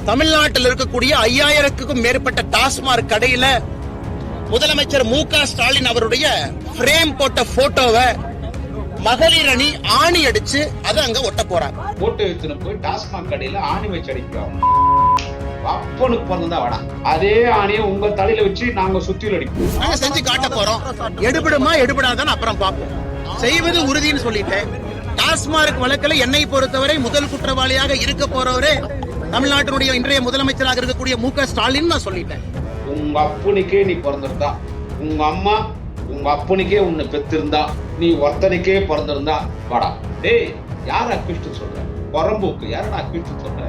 தமிழ்நாட்டில் இருக்கக்கூடிய 5000க்கும் மேற்பட்ட டாஸ்மாக் கடையில முதலமைச்சர் மு.க.ஸ்டாலின் அவருடைய பிரேம் போட்ட போட்டோவை மகளிர் அணி ஆணி அடிச்சு அதை அங்க ஒட்ட போறாங்க. போட்டோ எடுத்துன்னு போய் டாஸ்மாக் கடையில ஆணி வச்சு அடிக்கிறோம். அப்பனுக்கு பிறந்தா வாடா, அதே ஆணியை உங்க தலையில வச்சு நாங்க சுத்தியில் அடிப்போம். நாங்க செஞ்சு காட்ட போறோம். எடுபடுமா எடுபடாதான் அப்புறம் பார்ப்போம். செய்வது உறுதினு சொல்லிட்டேன். டாஸ்மாக் வழக்கில் என்னை பொறுத்தவரை முதல் குற்றவாளியாக இருக்க போறவரே தமிழ்நாட்டினுடைய இன்றைய முதலமைச்சராக இருக்கக்கூடிய மு.க.ஸ்டாலின் நான் சொல்லிட்டேன். உங்க அப்பனுக்கே நீ பிறந்திருந்தா, உங்க அம்மா உங்க அப்பனுக்கே உன்னை பெற்றிருந்தா, நீ ஒருத்தனுக்கே பிறந்திருந்தா வாடா. டேய், யார் அக்யூஸ்ட் சொல்ற? பரம்போக்கு யாரடா அக்யூஸ்ட் சொல்ற?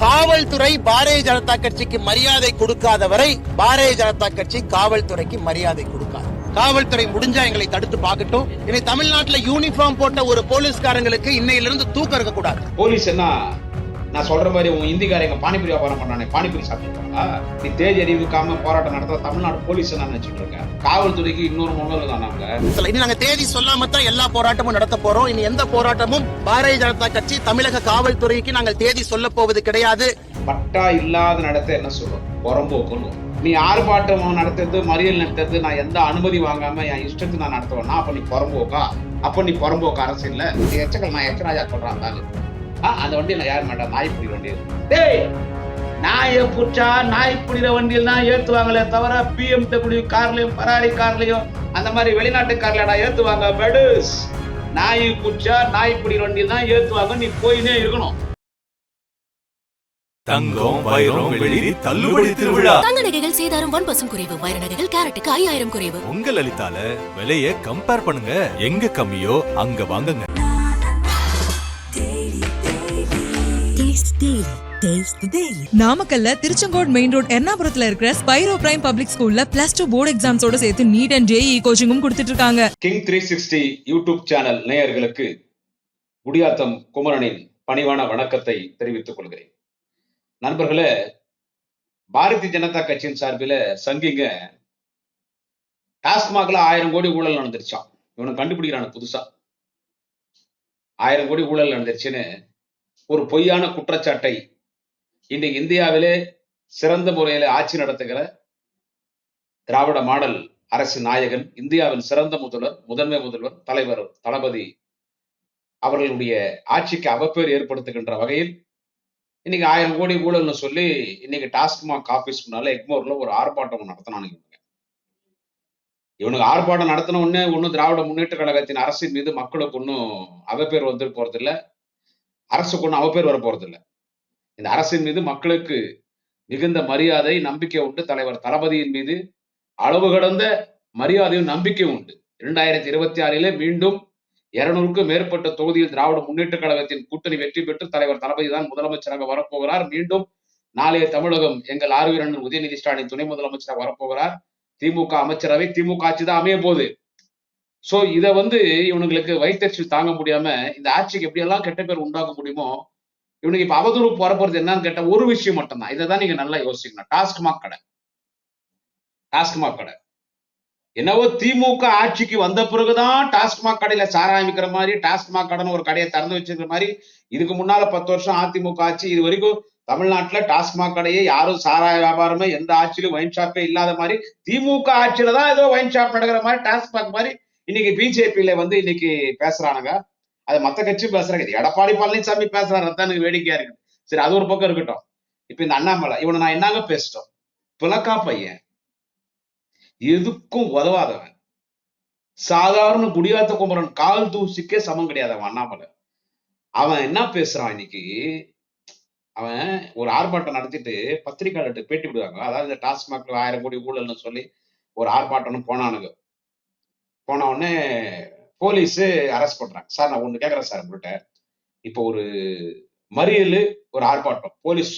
காவல்துறை பாரதிய ஜனதா கட்சிக்கு மரியாதை கொடுக்காதவரை பாரதிய ஜனதா கட்சி காவல்துறைக்கு மரியாதை கொடுக்காது. காவல்துறை முடிஞ்சா எங்களை தடுத்து பார்க்கட்டும். இனி தமிழ்நாட்டுல யூனிஃபார்ம் போட்ட ஒரு போலீஸ்காரங்களுக்கு இன்னையிலிருந்து தூக்கம் இருக்க கூடாது. போலீஸ் என்ன நான் சொல்ற மாதிரி உங்க இந்திக்காரங்க பானிபூரி வியாபாரம் பண்ணானே, பானிபூரி சாப்பிட்டுருக்காங்க. நீ தேதி அறிவிக்காம போராட்டம் நடத்த தமிழ்நாடு போலீஸ் நான் நினைச்சிட்டு இருக்கேன். காவல்துறைக்கு இன்னொரு முன்னோர்கள் தான். இனி நாங்க தேதி சொல்லாம தான் எல்லா போராட்டமும் நடத்த போறோம். இனி எந்த போராட்டமும் பாரதிய ஜனதா கட்சி தமிழக காவல்துறைக்கு நாங்கள் தேதி சொல்ல போவது கிடையாது. பட்டா இல்லாத நடத்த என்ன சொல்றோம்? புறம்போக்குன்னு. நீ ஆர்ப்பாட்டம் நடத்துறது, மறியல் நடத்துறது நான் எந்த அனுமதி வாங்காம என் இஷ்டத்துக்கு நான் நடத்துவேன்னா அப்ப நீ புறம்போக்கா? அப்ப நீ புறம்போக்கு அரசு இல்ல. எச்சங்கள் நான் எச்சராஜா சொல்றான். அந்த வண்டியில யார் மாட்டா? நாய் புடிற வண்டியில். டேய், நாயை புடிச்சா நாய் புடிற வண்டியில் தான் ஏத்துவாங்களே தவிர BMW கார்லயும் பராரி கார்லயும் அந்த மாதிரி வெளிநாட்டு கார்ல ஏத்துவாங்க. பெடுஸ் நாய் புடிச்சா நாய் புடிற வண்டியில் தான் ஏத்துவாங்க. நீ போயினே இருக்கணும். தங்கம், வைரம், வெள்ளி தள்ளுபடி திருவிழா. தங்க நகைகள் சேதாரம் 1% குறைவு. வைர நகைகள் கேரட்டுக்கு 5000 குறைவு. உங்க லலிதால விலையை கம்பேர் பண்ணுங்க. எங்க கம்மியோ அங்க வாங்குங்க. நாமக்கல்ல திருச்செங்கோடு மெயின் ரோட் எர்ணாபுரத்துல இருக்கிற ஸ்பைரோ பிரைம் பப்ளிக் ஸ்கூல்ல +2 போர்டு எக்ஸாம்ஸோட சேர்த்து நீட் அண்ட் JEE கோச்சிங்கும் கொடுத்துட்டு இருக்காங்க. கிங் 360 யூடியூப் சேனல் நேயர்களுக்கு குடியாத்தம் குமரனின் பணிவான வணக்கத்தை தெரிவித்துக் கொள்கிறேன். நண்பர்களே, பாரதிய ஜனதா கட்சியின் சார்பில் சங்கிங்க டாஸ்மாக்ல 1000 கோடி ஊழல் நடந்துருச்சான். இவனை கண்டுபிடிக்கிறான புதுசா 1000 கோடி ஊழல் நடந்துருச்சுன்னு ஒரு பொய்யான குற்றச்சாட்டை இன்றைக்கு இந்தியாவிலே சிறந்த முறையில் ஆட்சி நடத்துகிற திராவிட மாடல் அரசு நாயகன், இந்தியாவின் சிறந்த முதல்வர், முதன்மை முதல்வர், தலைவர் தளபதி அவர்களுடைய ஆட்சிக்கு அவப்பேர் ஏற்படுத்துகின்ற வகையில் இன்னைக்கு 1000 கோடி ஊழல்னு சொல்லி இன்னைக்கு டாஸ்மாக் ஆபீஸ் முன்னால எக்மோர்ல ஒரு ஆர்ப்பாட்டம் நடத்தினானுங்க. இவனுக்கு ஆர்ப்பாட்டம் நடத்தின உடனே ஒன்னும் திராவிட முன்னேற்ற கழகத்தின் அரசின் மீது மக்களுக்கு ஒன்னும் அவப்பேர் வந்து போறது இல்லை, அரசுக்கு ஒன்றும் அவப்பேர் வர போறது இல்லை. இந்த அரசின் மீது மக்களுக்கு மிகுந்த மரியாதை, நம்பிக்கை உண்டு. தலைவர் தளபதியின் மீது அளவு கடந்த மரியாதையும் நம்பிக்கையும் உண்டு. 2026 மீண்டும் 200க்கும் மேற்பட்ட தொகுதியில் திராவிட முன்னேற்ற கழகத்தின் கூட்டணி வெற்றி பெற்று தலைவர் தளபதி தான் முதலமைச்சராக வரப்போகிறார். மீண்டும் நாளைய தமிழகம் எங்கள் ஆர்வீரன் உதயநிதி ஸ்டாலின் துணை முதலமைச்சராக வரப்போகிறார். திமுக அமைச்சரவை, திமுக ஆட்சி தான் அமைய போகுது. சோ இத இவனுங்களுக்கு வயிற்றுச்சல் தாங்க முடியாம இந்த ஆட்சிக்கு எப்படி எல்லாம் கெட்ட பேர் உண்டாக்க முடியுமோ இவனுக்கு இப்ப அவதூறு வரப்போறது என்னன்னு கேட்ட ஒரு விஷயம் மட்டும்தான். இதைதான் நீங்க நல்லா யோசிக்கணும். டாஸ்மாக் கடை என்னவோ திமுக ஆட்சிக்கு வந்த பிறகுதான் டாஸ்மாக் கடையில சாராயம் விற்கிற மாதிரி, டாஸ்மாக் கடைன்னு ஒரு கடையை திறந்து வச்சிருக்கிற மாதிரி. இதுக்கு முன்னால 10 வருஷம் அதிமுக ஆட்சி, இது வரைக்கும் தமிழ்நாட்டுல டாஸ்மாக் கடையே யாரும் சாராய வியாபாரமே எந்த ஆட்சியிலும் ஒயின் ஷாப்பே இல்லாத மாதிரி, திமுக ஆட்சியில தான் ஏதோ ஒயின் ஷாப் நடக்கிற மாதிரி, டாஸ்மாக் மாதிரி இன்னைக்கு பிஜேபியில இன்னைக்கு பேசுறானுங்க. அது மத்த கட்சி பேசுறாங்க. இது எடப்பாடி பழனிசாமி பேசுறாரு, தான் எனக்கு வேடிக்கையா இருக்கு. சரி, அது ஒரு பக்கம் இருக்கட்டும். இப்ப இந்த அண்ணாமலை இவனை நான் என்னங்க பேசிட்டோம்? பிளக்கா பையன், எதுக்கும் உதவாதவன், சாதாரண குடியாத்த குமரன் கால் தூசிக்கே சமம் கிடையாது அவன் அண்ணாமலை. அவன் என்ன பேசுறான் இன்னைக்கு? அவன் ஒரு ஆர்ப்பாட்டம் நடத்திட்டு பத்திரிகையாளர்கிட்ட பேட்டி விடுவாங்க. அதாவது இந்த டாஸ்மாக் 1000 கோடி ஊழல்னு சொல்லி ஒரு ஆர்ப்பாட்டம் போனானுங்க. போன உடனே போலீஸ் அரெஸ்ட் பண்றாங்க. சார், நான் ஒண்ணு கேட்கறேன் சார் உங்கள்கிட்ட. இப்போ ஒரு மறியல், ஒரு ஆர்ப்பாட்டம் போலீஸ்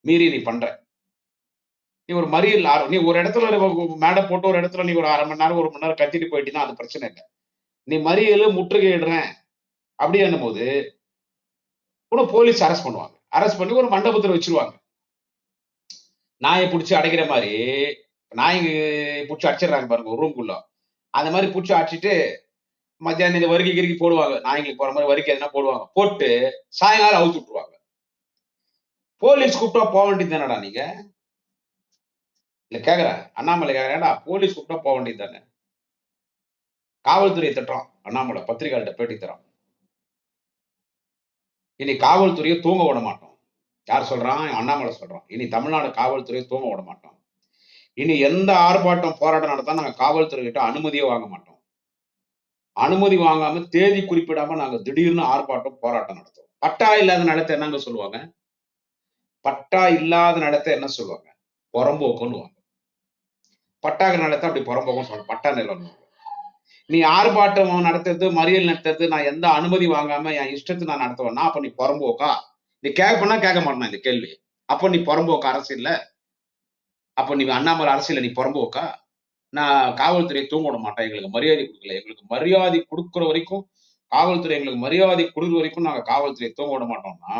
மீறி நீ பண்ற, நீ ஒரு மறியல் நீ ஒரு இடத்துல மேடை போட்டு ஒரு இடத்துல நீ ஒரு 1/2 மணி நேரம் 1 மணி நேரம் கத்திட்டு போயிட்டீங்கன்னா அது பிரச்சனை இல்லை. நீ மறியல் முற்றுகையிடுறேன் அப்படி என்னும் போது உன்னை போலீஸ் அரெஸ்ட் பண்ணுவாங்க. அரெஸ்ட் பண்ணி ஒரு மண்டபத்தில் வச்சிருவாங்க. நாயை பிடிச்சி அடைக்கிற மாதிரி, நாய்க்கு பிடிச்சி அடிச்சிடறாங்க பாருங்க ஒரு ரூம்குள்ள. அந்த மாதிரி பிடிச்சி அடிச்சுட்டு மத்தியானம் இந்த வருகை கிறுக்கி போடுவாங்க. நாய்களுக்கு போற மாதிரி வரிக்கை எதுனா போடுவாங்க. போட்டு சாயங்காலம் அவுத்து விட்டுருவாங்க. போலீஸ் கூப்பிட்டா போக வேண்டியது தானடா நீங்க? இல்ல கேக்குறேன், அண்ணாமலை கேக்குறேன்டா, போலீஸ் கூப்பிட்டா போக வேண்டியது தானே? காவல்துறையை திட்டுறான் அண்ணாமலை, பத்திரிகையாளர்கிட்ட பேட்டி தரான். இனி காவல்துறையை தூங்க விட மாட்டோம். யார் சொல்றான்? அண்ணாமலை சொல்றான். இனி தமிழ்நாடு காவல்துறையை தூங்க விட மாட்டோம். இனி எந்த ஆர்ப்பாட்டம் போராட்டம் நடத்தா நாங்க காவல்துறை கிட்ட அனுமதியே வாங்க மாட்டோம். அனுமதி வாங்காம தேதி குறிப்பிடாம நாங்க திடீர்னு ஆர்ப்பாட்டம் போராட்டம் நடத்துவோம். பட்டா இல்லாத நிலத்தை என்னங்க சொல்லுவாங்க? பட்டா இல்லாத நிலத்தை என்ன சொல்லுவாங்க? புறம்போக்குன்னு. பட்டா நிலத்தை அப்படி புறம்போக்குன்னு சொல்லுவாங்க, பட்டா நிலம். நீ ஆர்ப்பாட்டம் நடத்துறது, மறியல் நடத்துறது, நான் எந்த அனுமதி வாங்காம என் இஷ்டத்தை நான் நடத்துவேன்னா அப்ப நீ புறம்போக்கா? நீ கேட்பனா கேட்க மாட்டேன் இந்த கேள்வி. அப்ப நீ புறம்போக்கா அரசியல்ல? அப்ப நீ அண்ணாமலை அரசியல்ல நீ புறம்போக்கா? நான் காவல்துறையை தூங்க விட மாட்டேன். எங்களுக்கு மரியாதை கொடுக்கல. எங்களுக்கு மரியாதை கொடுக்குற வரைக்கும், காவல்துறை எங்களுக்கு மரியாதை கொடுக்குற வரைக்கும் நாங்க காவல்துறையை தூங்க விட மாட்டோம்னா,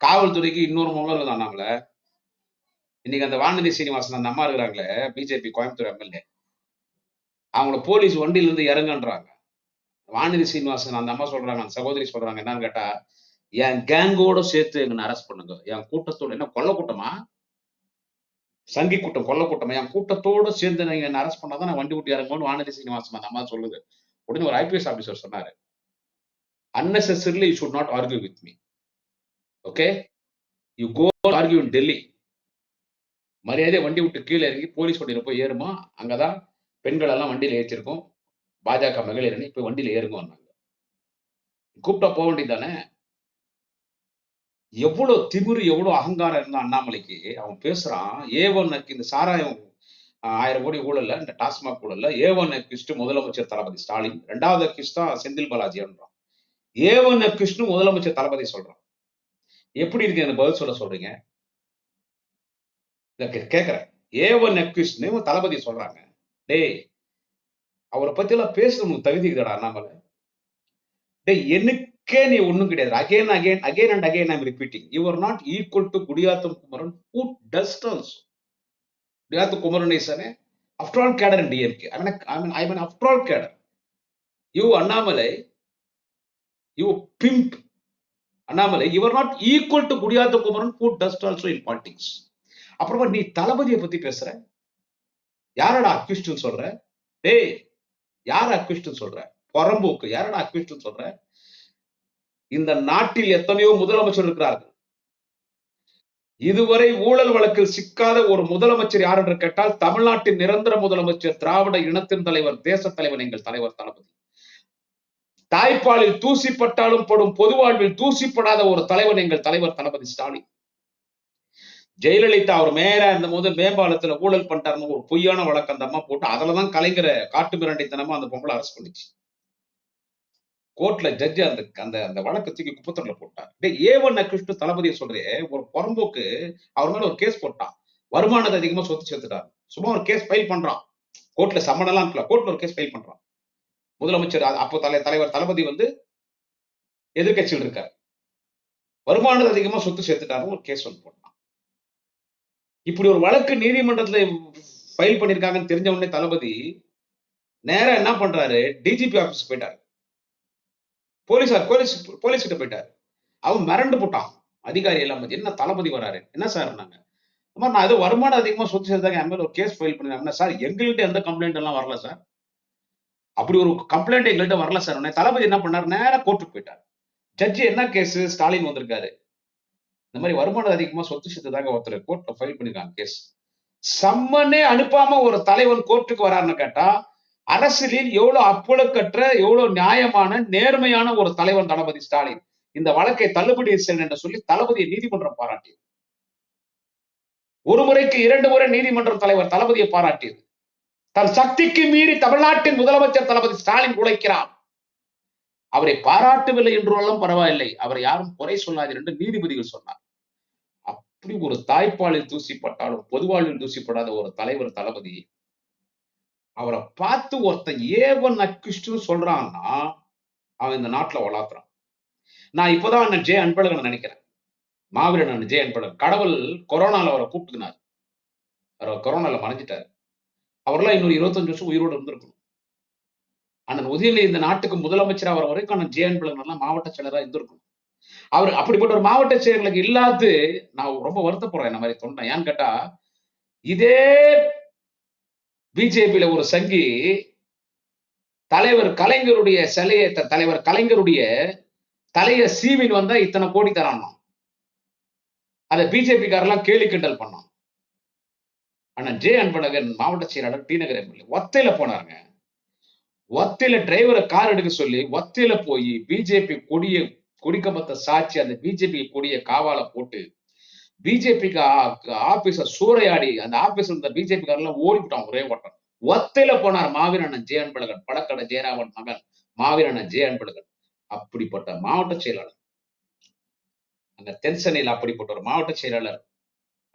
காவல்துறைக்கு இன்னொரு முகல் தான் நாங்கள. இன்னைக்கு அந்த வானதி சீனிவாசன் அந்த அம்மா இருக்கிறாங்களே, பிஜேபி கோயம்புத்தூர் எம்எல்ஏ, அவங்கள போலீஸ் வண்டியில இருந்து இறங்குன்றாங்க. வானதி சீனிவாசன் அந்த அம்மா சொல்றாங்க, அந்த சகோதரி சொல்றாங்க என்னன்னு கேட்டா, என் கேங்கோட சேர்த்து எங்களை அரெஸ்ட் பண்ணுங்க. என் கூட்டத்தோட, என்ன கொல்ல கூட்டமா? சங்கி கூட்டம், கொல்ல கூட்டமா? என் கூட்டத்தோட சேர்ந்து நீங்க என்ன அரெஸ்ட் பண்ணாதான் நான் வண்டி விட்டு இறங்குவோம்னு வானதி சீனிவாசன் அந்த அம்மா சொல்லுது. உடனே ஒரு ஐபிஎஸ் ஆபீசர் சொன்னாரு, unnecessarily you should not argue with me. Okay? You go argue in Delhi. மரியாதை வண்டி விட்டு கீழே இறங்கி போலீஸ் வண்டியில போய் ஏறுமா, அங்கதான் பெண்கள் எல்லாம் வண்டியில ஏற்றிருக்கோம், பாஜக மகளிர் அணி போய் வண்டியில ஏறுங்க வந்தாங்க. கூப்பிட்டா போக வேண்டியது தானே? எவ்வளவு திமிரு, எவ்வளவு அகங்காரம் இருந்தா அண்ணாமலைக்கு. அவன் பேசுறான் ஏவனுக்கு இந்த சாராயம் 1000 கோடி ஊழல்ல, இந்த டாஸ்மாக் ஊழல்ல ஏவன் அக்யூஸ்ட் முதலமைச்சர் தளபதி ஸ்டாலின், 2வது அக்யூஸ்ட் தான் செந்தில் பாலாஜின்றான். ஏவன் அக்யூஸ்ட் முதலமைச்சர் தளபதி சொல்றான். எப்படி இருக்கு எனக்கு பதில் சொல்ல சொல்றீங்க? கேக்குறேன். ஏவன் அக்யூஸ்ட்னு தளபதி சொல்றாங்க. டேய், அவரை பத்தி எல்லாம் பேசணும் தகுதிக்குதடா அண்ணாமலை. டேய், எனக்கே நீ ஒண்ணும் கிடையாது. Again and again I'm repeating, you are not equal to Kudiyatham Kumaran, who does also. Kudiyatham Kumaran is an after all cadre in DMK. I'm an after all cadre. You Annamalai, you pimp Annamalai, you are not equal to Kudiyatham Kumaran, who does also in politics. அப்புறமா நீ தளபதியை பத்தி பேசுற, யாரடா அக்யூஸ்ட்னு சொல்ற? டேய், யார அக்யூஸ்ட்னு சொல்ற? புறம்போக்கு, யாரடா அக்யூஸ்ட்னு சொல்ற? இந்த நாட்டில் எத்தனையோ முதலமைச்சர் இருக்கிறார்கள். இதுவரை ஊழல் வழக்கில் சிக்காத ஒரு முதலமைச்சர் யார் என்று கேட்டால் தமிழ்நாட்டின் நிரந்தர முதலமைச்சர், திராவிட இனத்தின் தலைவர், தேச தலைவர், எங்கள் தலைவர் தளபதி. தாய்ப்பாலில் தூசிப்பட்டாலும் படும், பொது வாழ்வில் தூசிப்படாத ஒரு தலைவன் எங்கள் தலைவர் தளபதி ஸ்டாலின். ஜெயலலிதா அவர் மேல இருந்த போது மேம்பாலத்துல ஊழல் பண்ணிட்டாருன்னு ஒரு பொய்யான வழக்கு அந்த அம்மா போட்டு, அதுலதான் கலைஞர காட்டு மிராண்டித்தனமா அந்த பொம்பளை அரசு பண்ணிச்சு. கோர்ட்ல ஜட்ஜ் அந்த வழக்கு தூக்கி குப்பத்தொட்டில போட்டார். ஏவன் அக்யூஸ்ட் தளபதியை சொல்றே, ஒரு புறம்போக்கு அவர் மேல ஒரு கேஸ் போட்டான், வருமானத்தை அதிகமா சொத்து சேர்த்துட்டார். சும்மா ஒரு கேஸ் ஃபைல் பண்றான், கோர்ட்ல சம்மனெல்லாம் இருக்கல, கோர்ட்ல ஒரு கேஸ் ஃபைல் பண்றான். முதலமைச்சர் அப்போ தலைவர் தளபதி எதிர்கட்சியில் இருக்கார், வருமானத்தை அதிகமா சொத்து சேர்த்துட்டாருன்னு ஒரு கேஸ் ஒன்று போட்டான். இப்படி ஒரு வழக்கு நீதிமன்றத்துல ஃபைல் பண்ணிருக்காங்கன்னு தெரிஞ்ச உடனே தளபதி நேரா என்ன பண்றாரு, டிஜிபி ஆபீஸ் போயிட்டாரு, போலீஸ் கிட்ட போயிட்டாரு. அவன் மிரண்டு போட்டான் அதிகாரி எல்லாம். என்ன தளபதி வராரு, என்ன சார் நாங்க நான் ஏதோ வருமானம் அதிகமா சொத்து சேர்த்தாங்க என் மேல ஒரு கேஸ் ஃபைல் பண்ணிருக்காங்க சார். எங்கள்கிட்ட எந்த கம்ப்ளைண்ட் எல்லாம் வரல சார், அப்படி ஒரு கம்ப்ளைண்ட் எங்கள்கிட்ட வரல சார். தளபதி என்ன பண்ணாரு, நேரா கோர்ட்டுக்கு போயிட்டாரு. ஜட்ஜி என்ன கேஸ், ஸ்டாலின் வந்திருக்காரு, இந்த மாதிரி வருமானம் அதிகமா சொத்து சேர்த்ததாக ஒருத்தர் கோர்ட்ல ஃபைல் பண்ணிருக்காங்க கேஸ். சம்மனே அனுப்பாம ஒரு தலைவன் கோர்ட்டுக்கு வராருன்னு கேட்டா, அரசியலில் எவ்வளவு அப்பொழுக்கற்ற, எவ்வளவு நியாயமான, நேர்மையான ஒரு தலைவன் தளபதி ஸ்டாலின். இந்த வழக்கை தள்ளுபடி செய்ய என்று சொல்லி தளபதியை நீதிமன்றம் பாராட்டியது. ஒரு முறைக்கு 2 முறை நீதிமன்றம் தலைவர் தளபதியை பாராட்டியது. தன் சக்திக்கு மீறி தமிழ்நாட்டின் முதலமைச்சர் தளபதி ஸ்டாலின் உழைக்கிறார். அவரை பாராட்டவில்லை என்றாலும் பரவாயில்லை, அவரை யாரும் குறை சொல்லாதீர் என்று நீதிபதிகள் சொன்னார். அப்படி ஒரு தாய்ப்பாலில் தூசிப்பட்டாலும் பொதுவாழ்வில் தூசிப்படாத ஒரு தலைவர் தளபதி, அவரை பார்த்து ஒருத்தன் ஏவன் அக்யூஸ்ட் சொல்றான்னா அவன் இந்த நாட்டுல வளர்த்துறான். நான் இப்பதான் அண்ணன் ஜே அன்பழகன் நினைக்கிறேன், மாவீரன் அண்ணன் ஜே அன்பழகன். கடவுள் கொரோனால அவரை கூப்பிட்டுனார், அவர் கொரோனால மறைஞ்சிட்டாரு. அவரெல்லாம் இன்னொரு 25 வருஷம் உயிரோடு இருந்திருக்கணும். அண்ணன் உதயநிதி இந்த நாட்டுக்கு முதலமைச்சர் ஆகிற வரைக்கும் அண்ணன் ஜே அன்பழகன் எல்லாம் மாவட்ட செயலராக இருந்திருக்கணும். அவர் அப்படிப்பட்ட ஒரு மாவட்ட செயலர்களுக்கு இல்லாது நான் ரொம்ப வருத்தப்படுறேன். இந்த மாதிரி சொன்னேன். ஏன்னு கேட்டா, இதே பிஜேபியில ஒரு சங்கி தலைவர் கலைஞருடைய சிலையை தலைவர் கலைஞருடைய தலைய சீவின் வந்தா இத்தனை கோடி தரான். அதை பிஜேபி காரெல்லாம் கேலி கிண்டல் பண்ணான். ஆனா ஜே அன்பழகன் மாவட்ட செயலாளர் டி நகர் எம்எல்ஏ ஒத்தையில போனாருங்க. ஒத்தையில டிரைவரை கார் எடுக்க சொல்லி ஒத்தையில போய் பிஜேபி கொடிக்கம்பத்தை சாட்சி அந்த பிஜேபி கொடிய காவால போட்டு பிஜேபிக்கு ஆபீஸ சூறையாடி அந்த ஆபீஸ்ல இருந்த பிஜேபி காரெல்லாம் ஓடிவிட்டான் ஒரே ஓட்டம். ஒத்தையில போனார் மாவீரண்ணன் ஜே அன்பழகன், பழக்கடை ஜெயராமன் மகன் மாவீரண்ணன் ஜே அன்பழகன். அப்படிப்பட்ட மாவட்ட செயலாளர் அந்த தென்சென்னையில் அப்படிப்பட்ட ஒரு மாவட்ட செயலாளர்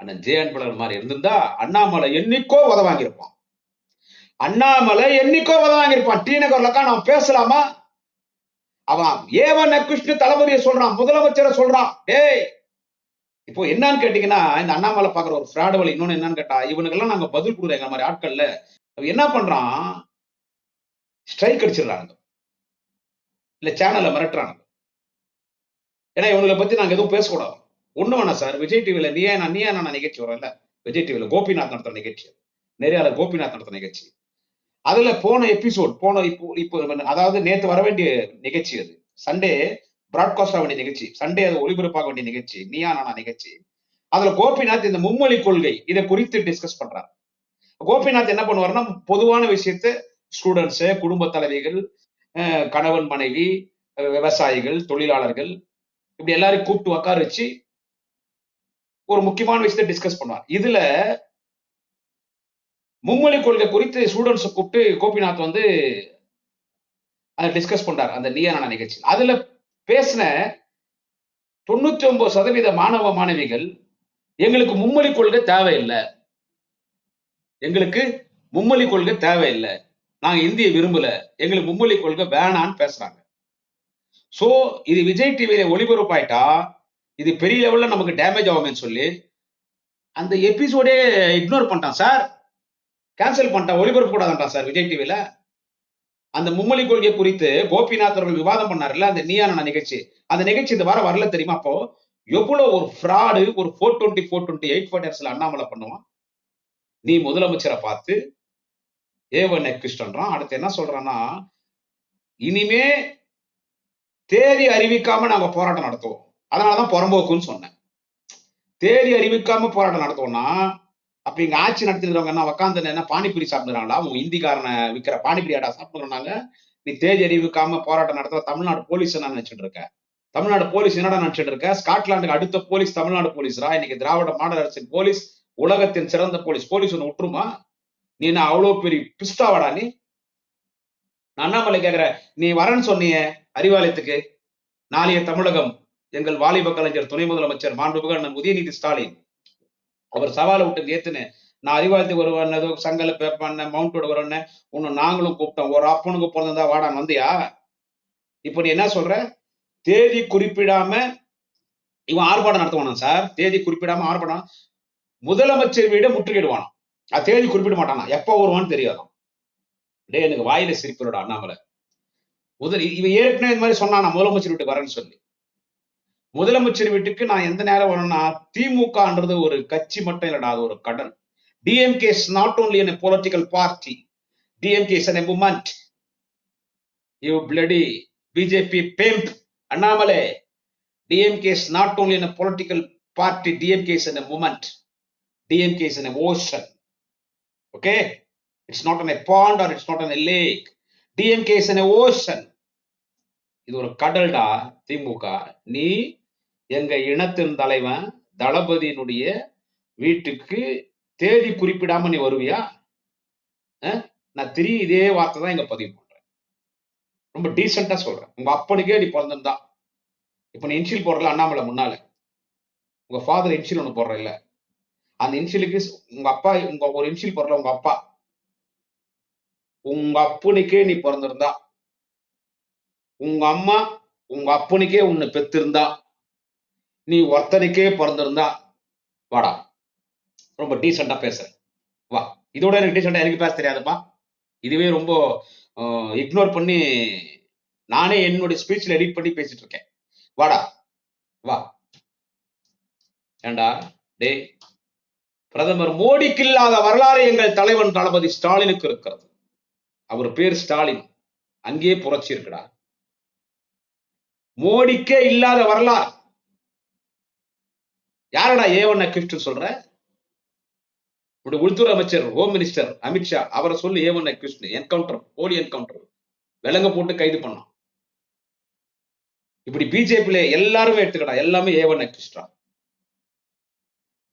அண்ணன் ஜே அன்பழகன் மாதிரி இருந்திருந்தா அண்ணாமலை என்னைக்கோ உத வாங்கியிருப்பான். அண்ணாமலை என்னைக்கோ உத வாங்கியிருப்பான். டி நகர்லக்கா நான் பேசலாமா? அவன் ஏவன் கிருஷ்ண தளபதியை சொல்றான், முதலமைச்சரை சொல்றான். டேய் இப்போ என்னன்னு கேட்டீங்கன்னா, இந்த அண்ணாமலை பாக்குற ஒரு ஃப்ராடு வழி இன்னொன்னு என்னன்னு கேட்டா, இவனுக்கெல்லாம் நாங்க பதில் கொடுக்குறோம். எங்க மாதிரி ஆட்கள்ல என்ன பண்றான், ஸ்ட்ரைக் அடிச்சிடறாங்க, இல்ல சேனல்ல மிரட்டுறாங்க. ஏன்னா இவங்களை பத்தி நாங்க எதுவும் பேசக்கூடாது. ஒண்ணு வேணாம் சார், விஜய் டிவில நீ நான் நிகழ்ச்சி வரல, விஜய் டிவில கோபிநாத் நடத்துற நிகழ்ச்சி, நெறியாளர் கோபிநாத் நடத்துற நிகழ்ச்சி. அதுல போன எபிசோட் இப்போ அதாவது நேத்து வர வேண்டிய நிகழ்ச்சி, அது சண்டே பிராட்காஸ்ட் ஆக வேண்டிய நிகழ்ச்சி, சண்டே அது ஒளிபரப்பாக வேண்டிய நிகழ்ச்சி, நீயா நானா நிகழ்ச்சி. அதுல கோபிநாத் இந்த மும்மொழி கொள்கை இதை குறித்து டிஸ்கஸ் பண்றாரு. கோபிநாத் என்ன பண்ணுவாருன்னா, பொதுவான விஷயத்த ஸ்டூடெண்ட்ஸ், குடும்ப தலைவிகள், கணவன் மனைவி, விவசாயிகள், தொழிலாளர்கள், இப்படி எல்லாரும் கூப்பிட்டு உட்கார வச்சு ஒரு முக்கியமான விஷயத்தை டிஸ்கஸ் பண்ணுவார். இதுல மும்மொழி கொள்கை குறித்து ஸ்டூடெண்ட்ஸ் கூப்பிட்டு கோபிநாத் வந்து அதை டிஸ்கஸ் பண்றாரு அந்த நீயா நானா நிகழ்ச்சி. அதுல பேசின 99% மாணவ மாணவிகள் எங்களுக்கு மும்மொழி கொள்கை தேவையில்லை, எங்களுக்கு மும்மொழி கொள்கை தேவையில்லை, நாங்க இந்திய விரும்பல, எங்களுக்கு மும்மொழி கொள்கை வேணான்னு பேசுறாங்க. சோ இது விஜய் டிவியில ஒளிபரப்பாயிட்டா இது பெரிய லெவல்ல நமக்கு டேமேஜ் ஆகும்னு சொல்லி அந்த எபிசோடே இக்னோர் பண்ணிட்டான் சார், கேன்சல் பண்ணிட்டான், ஒளிபரப்பு கூடாதுன்றான் சார் விஜய் டிவில. அந்த மும்மொழி கொள்கை குறித்து கோபிநாத் அவர்கள் விவாதம் பண்ணார்ல அந்த நீயா நானா நிகழ்ச்சி, அந்த நிகழ்ச்சி இந்த வாரம் வரல தெரியுமா? அப்போ எவ்வளவு ஒரு ஃப்ராடு, ஒரு 420 420 8 அண்ணாமலை பண்ணுவான். நீ முதலமைச்சரை பார்த்து ஏவன் கிருஷ்ணன்றான். அடுத்து என்ன சொல்றான்னா, இனிமே தேதி அறிவிக்காம நாங்க போராட்டம் நடத்துவோம், அதனாலதான் புறம்போக்குன்னு சொன்னேன். தேதி அறிவிக்காம போராட்டம் நடத்துவோம்னா அப்ப இங்க ஆட்சி நடத்திடுறவங்க என்ன உட்காந்து என்ன பானிபுரி சாப்பிடுறாங்களா? உங்க இந்திக்காரனை விற்கிற பானிபுரி ஆடா சாப்பிடுறாங்க. நீ தேதி அறிவிக்காம போராட்டம் நடத்த தமிழ்நாடு போலீஸ் என்ன நினைச்சிட்டு இருக்க? தமிழ்நாடு போலீஸ் என்னடா நினைச்சிட்டு இருக்க? ஸ்காட்லாண்டுக்கு அடுத்த போலீஸ் தமிழ்நாடு போலீஸ்ரா. இன்னைக்கு திராவிட மாடல் அரசின் போலீஸ் உலகத்தின் சிறந்த போலீஸ். போலீஸ் ஒண்ணு விட்டுருமா? நீ என்ன அவ்வளவு பெரிய பிஸ்தாவாடா நீ? நான் அண்ணாமலை கேக்குற, நீ வரன்னு சொன்னிய அறிவாலயத்துக்கு, நாளைய தமிழகம் எங்கள் வாலிப கலைஞர் துணை முதலமைச்சர் மாண்புமிகு அண்ணன் உதயநிதி ஸ்டாலின் அவர் சவாலை விட்டு ஏத்துன்னு நான் அறிவாலயத்துக்கு வருவேன், ஏதோ சங்கல பேப்பண்ண மவுண்டோட வருவேன்னு உன்னை நாங்களும் கூப்பிட்டோம். ஒரு அப்பனுக்கு பிறந்தா வாடான் வந்தியா? இப்ப நீ என்ன சொல்ற? தேதி குறிப்பிடாம இவன் ஆர்ப்பாட்டம் நடத்துவானா சார்? தேதி குறிப்பிடாம ஆர்ப்பாட்டம், முதலமைச்சர் வீட முற்றுகையிடுவானா? அது தேதி குறிப்பிட மாட்டானா, எப்ப வருவான்னு தெரியாதான். டே எனக்கு வாயில சிரிப்போட அண்ணாமலை. இவன் ஏற்கனவே இந்த மாதிரி சொன்னா நான் முதலமைச்சர் வீட்டுக்கு வரேன்னு சொல்லி. முதலமைச்சர் வீட்டுக்கு நான் எந்த நேரம் வரணும்னா, திமுகன்றது ஒரு கட்சி மட்டும் இல்லடா, அது ஒரு கடல். DMK is not only a political party, DMK is a movement. You bloody BJP pimp Annamalai. DMK is not only a political party, DMK is a movement. DMK is an ocean. Okay, it's not on a pond or it's not on a lake. DMK is an ocean. இது ஒரு கடல்டா திமுக. நீ எங்க இனத்தின் தலைவன் தளபதியினுடைய வீட்டுக்கு தேதி குறிப்பிடாம நீ வருவியா? நான் இதே வார்த்தை தான் இங்க பதிவு பண்றேன். ரொம்ப டீசெண்டா சொல்றேன். உங்க அப்பனுக்கே நீ பிறந்திருந்தா, இப்ப நீ இன்ஷியல் போடுறல அண்ணாமலை முன்னால, உங்க ஃபாதர் இன்ஷியல் ஒண்ணு போடுற இல்ல, அந்த இன்ஷியலுக்கு உங்க அப்பா, உங்க ஒரு இன்ஷியல் போடுறல உங்க அப்பா, உங்க அப்பனுக்கே நீ பிறந்திருந்தா, உங்க அம்மா உங்க அப்பனுக்கே உன்னை பெத்திருந்தா, நீ ஒருத்தனுக்கே பிறந்திருந்தா வாடா. ரொம்ப டீசெண்டா பேசுறேன் வா. இதோட எனக்கு டீசெண்டா எனக்கு பேச தெரியாதுப்பா. இதுவே ரொம்ப இக்னோர் பண்ணி நானே என்னுடைய ஸ்பீச்ல எடிட் பண்ணி பேசிட்டு இருக்கேன். வாடா வா. ஏண்டா டே, பிரதமர் மோடிக்கு இல்லாத வரலாறு எங்கள் தலைவன் தளபதி ஸ்டாலினுக்கு இருக்கிறது. அவர் பேர் ஸ்டாலின், அங்கேயே புரட்சி இருக்குடா. மோடிக்கே இல்லாத வரலாறு. யாரடா ஏவன் அக்யூஸ்ட் சொல்ற? உள்துறை அமைச்சர் ஹோம் மினிஸ்டர் அமித்ஷா அவரை சொல்லி ஏவன் அக்யூஸ்ட் என்கவுண்டர், போலி என்கவுண்டர், விலங்க போட்டு கைது பண்ணான். இப்படி பிஜேபியில எல்லாருமே எடுத்துக்கடா, எல்லாமே ஏவன் அக்யூஸ்டா.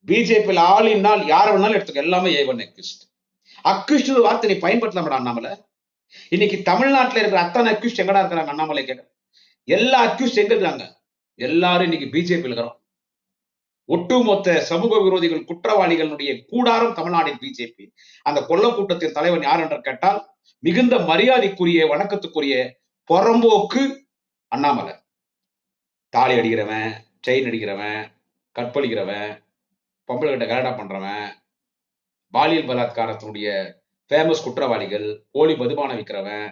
பிஜேபியில் ஆளினால் யார வேணாலும் எடுத்துக்க, எல்லாமே ஏவன் அக்யூஸ்ட். அக்யூஸ்ட் வார்த்தை நீ பயன்படுத்தலாமடா அண்ணாமலை. இன்னைக்கு தமிழ்நாட்டில் இருக்கிற அத்தனை அக்யூஸ்ட் எங்கடா இருக்கிறாங்க? அண்ணாமலை கேட்க, எல்லா அக்யூஸ்ட் எங்க இருக்காங்க? எல்லாரும் இன்னைக்கு பிஜேபி இருக்கிறோம். ஒட்டுமொத்த சமூக விரோதிகள், குற்றவாளிகளுடைய கூடாரம் தமிழ்நாட்டின் பிஜேபி. அந்த கொள்ள கூட்டத்தின் தலைவன் யார் என்று கேட்டால் மிகுந்த மரியாதைக்குரிய, வணக்கத்துக்குரிய புறம்போக்கு அண்ணாமலை. தாலி அடிக்கிறவன், செயின் அடிக்கிறவன், கற்பழிக்கிறவன், பொம்பளை கிட்ட கலாட்டா பண்றவன், பாலியல் பலாத்காரத்தினுடைய ஃபேமஸ் குற்றவாளிகள், போலி மதுபானம் விற்கிறவன்,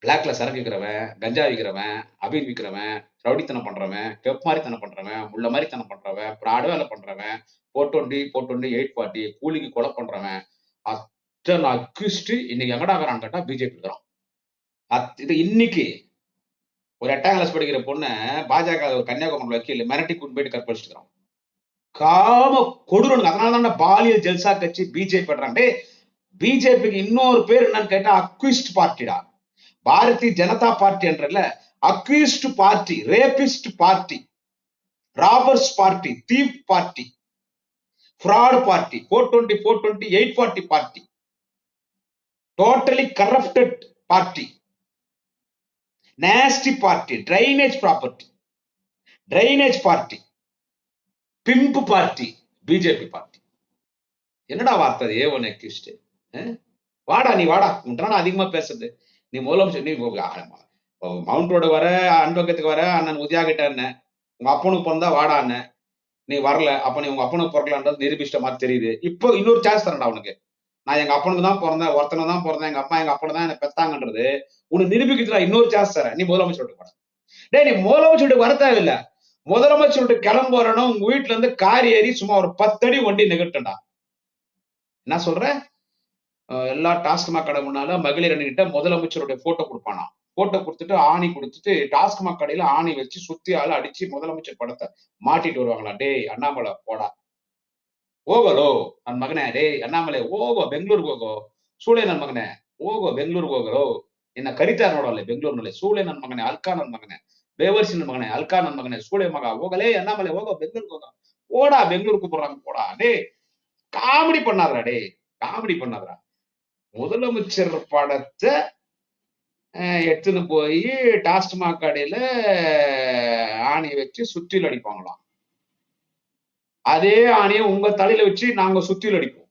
பிளாக்ல சரக்கு விற்கிறவன், கஞ்சா விற்கிறவன், அபீன் விற்கிறவன், ரவுடித்தனம் பண்றவன், கெப் மாதிரித்தனம் பண்றவன், முள்ள மாதிரித்தனம் பண்றவன், பிராடு வேலை பண்றவன், 420, 840 கூலிக்கு கொலை பண்றவன், அத்தனை அக்யூஸ்ட் இன்னைக்கு எங்கடாகிறான்னு கேட்டா பிஜேபி இருக்கிறான். இது இன்னைக்கு ஒரு 8ஆம் கிளாஸ் படிக்கிற பொண்ணை பாஜக கன்னியாகுமரி வக்கீல் மிரட்டி கொண்டு போயிட்டு கற்பழிச்சுக்கிறான். காம கொடூரன். அதனாலதான் பாலியல் ஜல்சா கட்சி பிஜேபி பண்றாங்க. பிஜேபிக்கு இன்னொரு பேர் என்னன்னு கேட்டா அக்யூஸ்ட் பார்ட்டிடா. பாரதிய ஜனதா பார்ட்டி என்றல்ல, accused party, rapist party, robbers party, thief party, fraud party, 420, 840 party, totally corrupted party, nasty party, drainage property, drainage party, pimp party, BJP party. என்னடா வார்த்தை ஏவன் அக்யூஸ்ட்? வாடா நீ வாடா, உன்றான அதிகமா பேசுறது. நீ முதலமைச்சர், நீ மவுண்ட் ரோடு வர, அன்பகத்துக்கு வர, அண்ணன் உதயா கிட்ட அண்ணன் உங்க அப்பனுக்கு பிறந்தா வாடா அண்ணன், நீ வரல, அப்ப நீ உங்க அப்பனுக்கு பிறக்கலான்றது நிரூபிச்சிட்ட மாதிரி தெரியுது. இப்போ இன்னொரு சான்ஸ் தரேன்டா உனக்கு. நான் எங்க அப்பனுக்கு தான் பிறந்தேன், ஒருத்தனை தான் பிறந்தேன், எங்க அம்மா எங்க அப்பனை தான் என்ன பெத்தாங்கன்றது உனக்கு நிரூபிக்கிறதுல இன்னொரு சான்ஸ் தரேன். நீ முதலமைச்சர் போட. டே, நீ முதலமைச்சர் வர தேவையில்லை. முதலமைச்சர் கிளம்ப வரணும். உங்க வீட்டுல இருந்து கார் ஏறி சும்மா ஒரு 10 அடி வண்டி நிகழ்த்தண்டா. என்ன சொல்ற? எல்லா டாஸ்மாக் கடை முன்னால மகளிர் அணிகிட்ட முதலமைச்சருடைய போட்டோ கொடுப்பானா. போட்டோ கொடுத்துட்டு ஆணி கொடுத்துட்டு டாஸ்மாக் கடையில ஆணி வச்சு சுத்தி ஆள அடிச்சு முதலமைச்சர் படத்தை மாட்டிட்டு வருவாங்களா. டே அண்ணாமலை போடா, ಹೋಗಲೋ ನನ್ನ ಮಗನೇ. ಡೇ ಅಣ್ಣಾಮಲೆ ಹೋಗೋ ಬೆಂಗಳೂರಿಗೆ ಹೋಗೋ, ಸೂಳೆ ನನ್ನ ಮಗನೇ ಹೋಗೋ ಬೆಂಗಳೂರಿಗೆ ಹೋಗೋ. ನಿನ್ನ ಕರಿತಾರ ನೋಡಲ್ಲ ಬೆಂಗಳೂರಿನಲ್ಲಿ, ಸೂಳೆ ನನ್ನ ಮಗನೇ, ಅಲ್ಕಾ ನನ್ನ ಮಗನೇ, ಬೇವರ್ಸಿ ನನ್ನ ಮಗನೇ, ಅಲ್ಕಾ ನನ್ನ ಮಗನೇ, ಸೂಳೆ ಮಗ, ಹೋಗಲೇ ಅಣ್ಣಾಮಲೆ ಹೋಗೋ ಬೆಂಗಳೂರಿಗೆ ಹೋಗೋ, போடா பெங்களூருக்கு போறாங்க போடா. டே காமெடி பண்ணாதரா, டே காமெடி பண்ணாதரா. முதலமைச்சர் படத்தை எடுத்துன்னு போய் டாஸ்மாக் கடையில ஆணி வச்சு சுத்தியில் அடிப்பாங்களாம். அதே ஆணையை உங்க தலையில வச்சு நாங்க சுத்தியில் அடிப்போம்.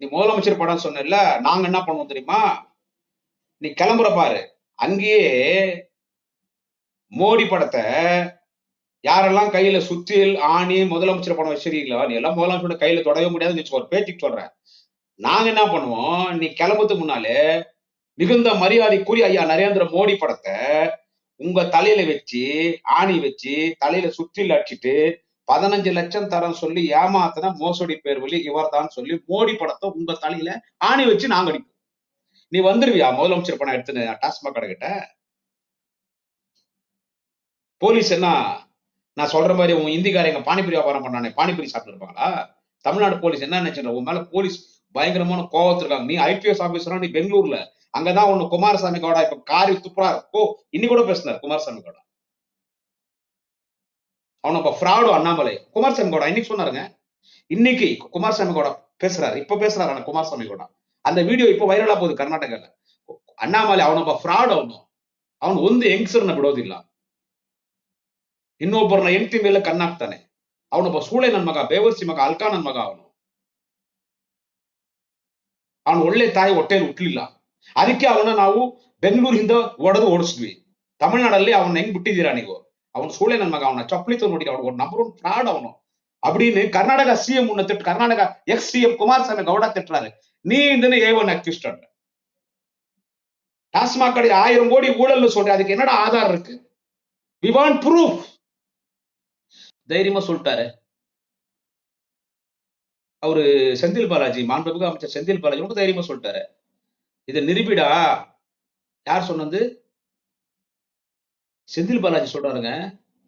நீ முதலமைச்சர் படம் சொன்ன, நாங்க என்ன பண்ணுவோம் தெரியுமா? நீ கிளம்புற பாரு, அங்கேயே மோடி படத்தை யாரெல்லாம் கையில சுத்தியில் ஆணி முதலமைச்சர் படம் வச்சிருக்கீங்களா, நீ எல்லாம் முதலமைச்சரோட கையில தொடவே முடியாதுன்னு ஒரு பேச்சுக்கு சொல்றேன். நாங்க என்ன பண்ணுவோம், நீ கிளம்புறதுக்கு முன்னாலே மிகுந்த மரியாதைக்குரிய ஐயா நரேந்திர மோடி படத்தை உங்க தலையில வச்சு ஆணி வச்சு தலையில சுற்றில் அடிச்சுட்டு 15 லட்சம் தரம் சொல்லி ஏமாத்தின மோசடி பேர் வழி இவர் தான் சொல்லி மோடி படத்தை உங்க தலையில ஆணி வச்சு நாங்க அடிப்போம். நீ வந்துருவியா முதலமைச்சர் படம் எடுத்துன்னு டாஸ்மாக் கடை கிட்ட? போலீஸ் என்ன நான் சொல்ற மாதிரி உன் இந்திக்காரங்க பானிபுரி வியாபாரம் பண்ணானே பானிபுரி சாப்பிட்டு இருப்பாங்களா? தமிழ்நாடு போலீஸ் என்ன நினைச்சு உன் மேல போலீஸ் பயங்கரமான கோவத்திருக்காங்க. நீ ஐபிஎஸ் ஆபீசரா, நீ பெங்களூர்ல, அங்கதான் ஒண்ணு குமாரசாமி கவுடா இப்ப காரி துப்புறா. இன்னி கூட பேசினார் குமாரசாமி கவுடா. அவன இப்ப ஃப்ராடு அண்ணாமலை. குமாரசாமி கவுடா இன்னைக்கு சொன்னாருங்க. இன்னைக்கு குமாரசாமி கவுடா பேசுறாரு, இப்ப பேசுறாரு குமாரசாமி கவுடா. அந்த வீடியோ இப்ப வைரலா போகுது கர்நாடகால. அண்ணாமலை ಅವನೊಬ್ಬ ಫ್ರಾಡ್. ಅವನು ಒಂದು ಹೆಂಗಸರನ್ನ ಬಿಡೋದಿಲ್ಲ, ಇನ್ನೊಬ್ಬರನ್ನ ಹೆಂಡತಿ ಮೇಲೆ ಕಣ್ಣಾಕ್ತಾನೆ. ಅವನೊಬ್ಬ ಸೂಳೆ ನನ್ ಮಗ, ಬೇವರ್ಸಿ ಮಗ, ಅಲ್ಕಾ ನನ್ ಮಗ. ಅವನು ಒಳ್ಳೆ ತಾಯಿ ಹೊಟ್ಟೆಯಲ್ಲಿ ಹುಟ್ಟಲಿಲ್ಲ, ಅದಕ್ಕೆ ಅವನ ನಾವು ಬೆಂಗಳೂರಿಂದ ಒಡೆದು ಓಡಿಸಿದ್ವಿ. ತಮಿಳ್ನಾಡಲ್ಲಿ ಅವನ್ನ ಹೆಂಗ್ ಬಿಟ್ಟಿದ್ದೀರಾ ನೀವು? அவன் சூழலை நன் மக, அவனை சப்பளித்து நோடி, அவன் ஒரு நம்பர் 1 ஃப்ராட் அவனு அப்படின்னு கர்நாடகா சிஎம் உன்னை திட்டு, கர்நாடகா எக்ஸ் சிஎம் குமாரசாமி கவுடா திட்டுறாரு. நீ இந்த ஏவன் அக்யூஸ்ட். டாஸ்மாக் கடை 1000 கோடி ஊழல்னு சொல்ற, அதுக்கு என்னடா ஆதாரம் இருக்கு? We want proof. தைரியமா சொல்லிட்டாரு அவரு செந்தில் பாலாஜி, மாண்புமிகு அமைச்சர் செந்தில் பாலாஜி ரொம்ப தைரியமா சொல்லிட்டாரு. இதை நிரூபிடா. யார் சொன்னது? செந்தில் பாலாஜி சொல்றாருங்க.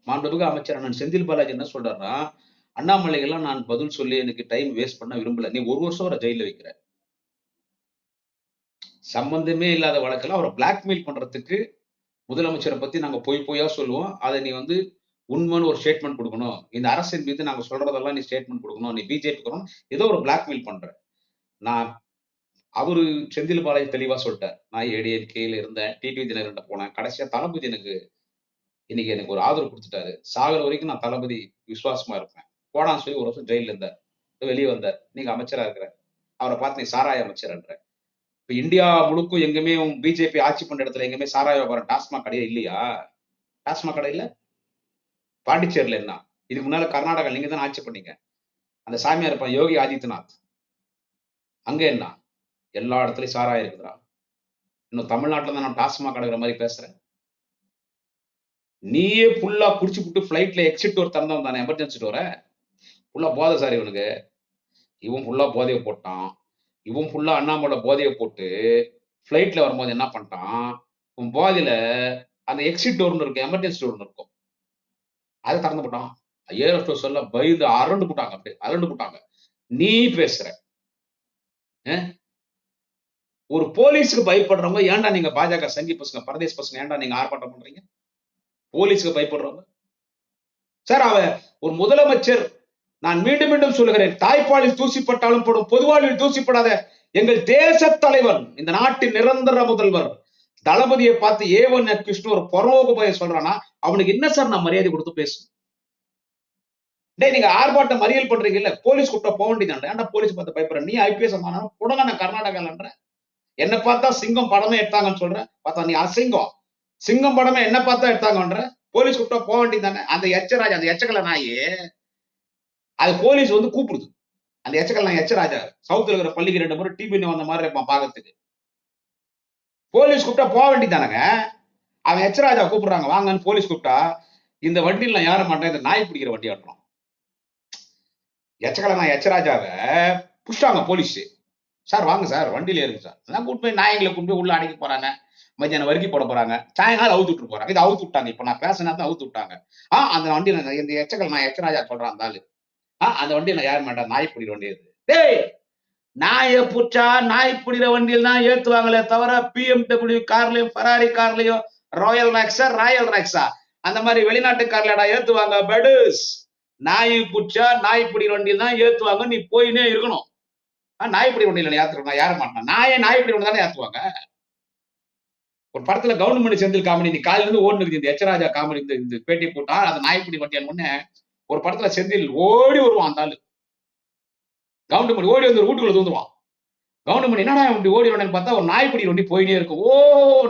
மாண்புமிகு அமைச்சர் அண்ணன் செந்தில் பாலாஜி என்ன சொல்றாருன்னா, அண்ணாமலைகள்லாம் நான் பதில் சொல்லி எனக்கு டைம் வேஸ்ட் பண்ண விரும்பல. நீ 1 வருஷம் வரை ஜெயில வைக்கிற. சம்பந்தமே இல்லாத வழக்கில் அவரை பிளாக்மெயில் பண்றதுக்கு முதலமைச்சரை பத்தி நாங்க பொய்யா சொல்லுவோம். அதை நீ வந்து உண்மைன்னு ஒரு ஸ்டேட்மெண்ட் கொடுக்கணும். இந்த அரசின் மீது நாங்க சொல்றதெல்லாம் நீ ஸ்டேட்மெண்ட் கொடுக்கணும். நீ பிஜேபி ஏதோ ஒரு பிளாக்மெயில் பண்ற. நான் அவரு செந்தில் பாலாஜி தெளிவா சொல்லிட்டார். நான் ஏடிஎம்கேல இருந்தேன், டிடிவி தினகரன்ட்ட போனேன். கடைசியா தளபதி எனக்கு ஒரு ஆதரவு கொடுத்துட்டாரு. சாகர வரைக்கும் நான் தளபதி விசுவாசமா இருப்பேன். போடான்னு சொல்லி 1 வருஷம் ஜெயில இருந்தார். வெளியே வந்தார். நீங்க அமைச்சரா இருக்கிற அவரை பார்த்து நீ சாராய அமைச்சர்ன்ற. இப்ப இந்தியா முழுக்கும் எங்குமே பிஜேபி ஆட்சி பண்ற இடத்துல எங்குமே சாராய வியாபாரம் டாஸ்மாக் கடையே இல்லையா? டாஸ்மாக் கடை இல்ல? பாண்டிச்சேரியில என்ன? இதுக்கு முன்னால கர்நாடகா நீங்க தான் ஆட்சி பண்ணீங்க. அந்த சாமியார் இருப்பான் யோகி ஆதித்யநாத், அங்க என்ன? எல்லா இடத்துலயும் சாராயம் இருக்குதுடா. இன்னும் தமிழ்நாட்டுல தான் நான் டாஸ்மாக் கடை மாதிரி பேசுறேன். நீயே ஃபுல்லா குடிச்சு விட்டு பிளைட்ல எக்ஸிட் டோர் திறந்தவன் தானே, எமர்ஜென்சி டோர. ஃபுல்லா போதை சார் இவனுக்கு. இவன் ஃபுல்லா போதையை போட்டான். இவன் ஃபுல்லா அண்ணாமலை போதையை போட்டு பிளைட்ல வரும்போது என்ன பண்ணிட்டான், உன் போதையில அந்த எக்ஸிட் டோர்னு இருக்கும், எமர்ஜென்சி டோர்னு இருக்கும், அதை திறந்து போட்டான். ஏர் ஹோஸ்டஸ் சொல்ல பயந்து அரண்டு போட்டாங்க. அப்படியே அரண்டு போட்டாங்க. நீ பேசுற ஒரு போலீஸுக்கு பயப்படுறவங்க ஏன்டா நீங்க பாஜக சங்கி பசங்க பரதேஷ் பசங்க ஏன்டா நீங்க ஆர்ப்பாட்டம் பண்றீங்க? போலீஸுக்கு பயப்படுறவங்க சார். அவன் ஒரு முதலமைச்சர், நான் மீண்டும் மீண்டும் சொல்லுகிறேன், தாய்ப்பாலில் தூசிப்பட்டாலும் போடும், பொதுவாழ்வில் தூசிப்படாத எங்கள் தேச தலைவர், இந்த நாட்டின் நிரந்தர முதல்வர் தளபதியை பார்த்து ஏவன் கிருஷ்ண ஒரு பரோபய சொல்றானா, அவனுக்கு என்ன சார் நான் மரியாதை கொடுத்து பேசும்? டே நீங்க ஆர்ப்பாட்டம் மறியல் பண்றீங்க இல்ல, போலீஸ் கூப்பிட்டா போக வேண்டியதாண்டா. ஏன்டா போலீஸ் பார்த்து பயப்படுற? நீ ஐபிஎஸ் புடங்க நான் கர்நாடகாலன்ற. என்ன பார்த்தா சிங்கம் படமே எடுத்தாங்கன்னு சொல்றேன். பார்த்தா நீ அசிங்கம். சிங்கம் படமே என்ன பார்த்தா எடுத்தாங்கன்ற. போலீஸ் கூப்பிட்டா போக வேண்டியதானே? அந்த எச்சராஜா, அந்த எச்சக்கல நாயே, அது போலீஸ் வந்து கூப்பிடுது. அந்த எச்சக்கல் நாய் எச்சராஜா சவுத்துல இருக்கிற பள்ளிக்கு 2 முறை டிபி வந்த மாதிரி இருப்பான் பாக்கிறதுக்கு. போலீஸ் கூப்பிட்டா போக வேண்டியதானங்க. அவன் எச்சராஜா கூப்பிடுறாங்க வாங்கன்னு போலீஸ் கூப்பிட்டா, இந்த வண்டியில் நான் யார மாட்டேன், இந்த நாய் பிடிக்கிற வண்டி ஆட்டுறோம். எச்சக்கல நாய் எச்சராஜாவை புஷ்டாங்க போலீஸ். சார் வாங்க சார், வண்டியில ஏறுங்க சார். நான் கூட்டு போய் நாய்களை கூட்டு போய் உள்ள அடைக்க போறாங்க. மத்தியானம் வரைக்கும் போட போறாங்க. சாயங்காலம் அவுத்து விட்டு போறாங்க. இது அவுத்து விட்டாங்க. இப்ப நான் பேசினா தான் அவுத்து விட்டாங்க. அந்த வண்டியில இந்த எச்சக்கல் நான் எச்சராஜா சொல்றான் அந்த ஆளு. அந்த வண்டியில யார மாட்டேன், நாய் பிடிக்கிற வண்டி ஏது. டேய் நாயை புடிச்சா நாய் பிடிக்கிற வண்டியில் தான் ஏத்துவாங்களே தவிர பிஎம்டபிள்யூ கார்லயும் ஃபெராரி கார்லயும் ராயல் ராக்ஸா அந்த மாதிரி வெளிநாட்டு கார்லடா ஏத்துவாங்க. பெடுஸ் நாய் புடிச்சா நாய் பிடிக்கிற வண்டியில் தான் ஏத்துவாங்க. நீ போயினே இருக்கணும். நாய் பிடி வண்டியில ஏத்துறோம் யார மாட்டேன். நாய் பிடி வண்டி தானே ஏத்துவாங்க. ஒரு படத்துல கவர்மெண்ட் செந்தில் காமெடி நீ காலையில இருந்து ஓடுனது இந்த எச்சராஜா காமெடி இந்த பேட்டி போட்டா அது நாய்ப்பிடி வண்டியான்னு ஒண்ணு ஒரு படத்துல செந்தில் ஓடி வருவான். அந்த ஆளு கவுண்டமணி ஓடி வந்து வீட்டுக்குள்ள தூந்துருவான். கவுண்டமணி என்னடா வண்டி ஓடி வரணும்னு பார்த்தா ஒரு நாய்ப்பிடி வண்டி போயினே இருக்கும். ஓ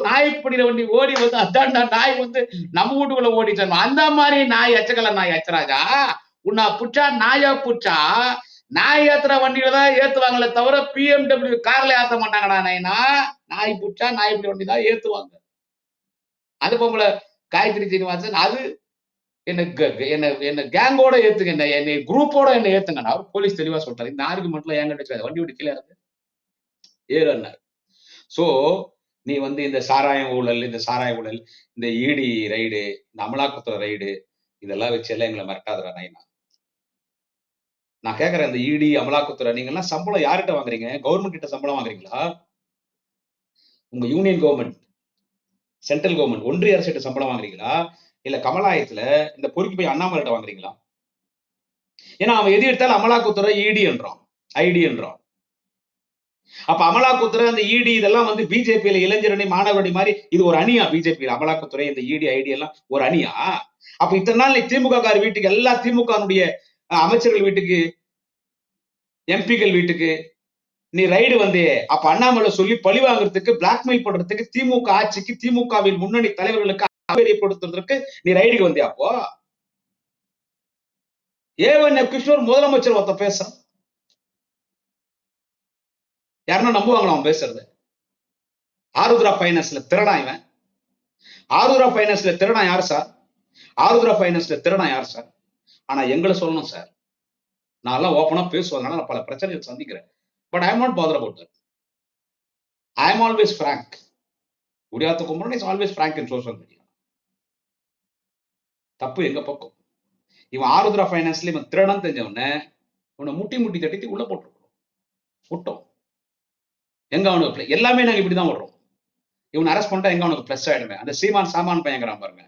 நாய்ப்பிடி வண்டி ஓடி வந்து அதான்டா நாய் வந்து நம்ம வீட்டுக்குள்ள ஓடி தரணும். அந்த மாதிரி நாய் எச்சக்கல நாய் எச்சராஜா உன்னை புடிச்சா நாயா புடிச்சா நாய் ஏத்துற வண்டியில தான் ஏத்துவாங்களே தவிர பிஎம்டபிள்யூ கார்ல ஏத்த மாட்டாங்கடா. நாய் புடிச்சா நாய்ப்பிடி வண்டி தான் ஏத்துவாங்க. அது போல காயத்ரி சீனிவாசன் அது என்ன கேங்கோட ஏத்துங்க, என்னை குரூப்போட என்ன ஏத்துங்க. அவர் போலீஸ் தெளிவா சொல்றாரு. இந்த ஆர்குமெண்ட்ல என்கிட்ட வண்டி விட்டு கீழே இருந்து ஏறுனார். சோ நீ வந்து இந்த சாராய ஊழல், இந்த இடி ரைடு, இந்த அமலாக்கத்துறை ரைடு இதெல்லாம் வச்சு எல்லாம் எங்களை மிரட்டாதுடா நைனா. நான் கேட்கறேன், இந்த இடி அமலாக்கத்துறை நீங்க எல்லாம் சம்பளம் யார்கிட்ட வாங்குறீங்க? கவர்மெண்ட் கிட்ட சம்பளம் வாங்குறீங்களா? உங்க யூனியன் கவர்மெண்ட், சென்ட்ரல் கவர்மெண்ட், ஒன்றிய அரசு கிட்ட சம்பளம் வாங்குறீங்களா? இல்ல கமலாயத்துல இந்த பொறுக்கி போய் அண்ணாமலைகிட்ட வாங்குறீங்களா? ஏன்னா அவன் எது எடுத்தாலும் அமலாக்கத்துறை இடி என்றான், ஐடி என்றான். அப்ப அமலாக்கத்துறை அந்த இடி இதெல்லாம் வந்து பிஜேபியில இளைஞரணி மாணவரணி மாதிரி இது ஒரு அணியா? பிஜேபி அமலாக்கத்துறை இந்த இடி ஐடி எல்லாம் ஒரு அணியா? அப்ப இத்தனை நாள் நீ திமுக கார் வீட்டுக்கு, எல்லா திமுக அமைச்சர்கள் வீட்டுக்கு, எம்பிக்கள் வீட்டுக்கு நீ ரைடு வந்தே. அப்ப அண்ணாமலை சொல்லி பழி வாங்குறதுக்கு, பிளாக்மெயில் பண்றதுக்கு, திமுக ஆட்சிக்கு, திமுகவின் முன்னணி தலைவர்களுக்கு அவரியப்படுத்துறதுக்கு நீ ரைடுக்கு வந்தியா? அப்போ ஏவன் கிருஷ்ணர் முதலமைச்சர் ஒருத்த பேசுறான், யாருன்னா நம்புவாங்களா அவன் பேசுறது? ஆருத்ரா பைனான்ஸ்ல திருடா இவன். ஆருத்ரா பைனான்ஸ்ல திருடா யாரு சார்? ஆருத்ரா ஃபைனான்ஸ்ல திருடன் யார் சார்? ஆனா எங்களை சொல்லணும் சார். நான் எல்லாம் ஓப்பனா பேசுவதனால நான் பல பிரச்சனைகள் சந்திக்கிறேன். But I am not bother about that. I am always frank. Gudiyatha Kumaran is always frank in social media. தப்பு எங்க பக்கம். இவன் ஆருத்ரா ஃபைனான்ஸ்ல இவன் திருடன் தெரிஞ்சவன இவனை முட்டி முட்டி தட்டி உள்ள போட்டுருக்கோம். விட்டோம். எங்க அவனுக்கு எல்லாமே நாங்க இப்படிதான் விடுறோம். இவன் அரெஸ்ட் பண்ணிட்டா எங்க அவனுக்கு பிளஸ் ஆயிடுமே. அந்த சீமான் சாமான் பையங்கிறான் பாருங்க,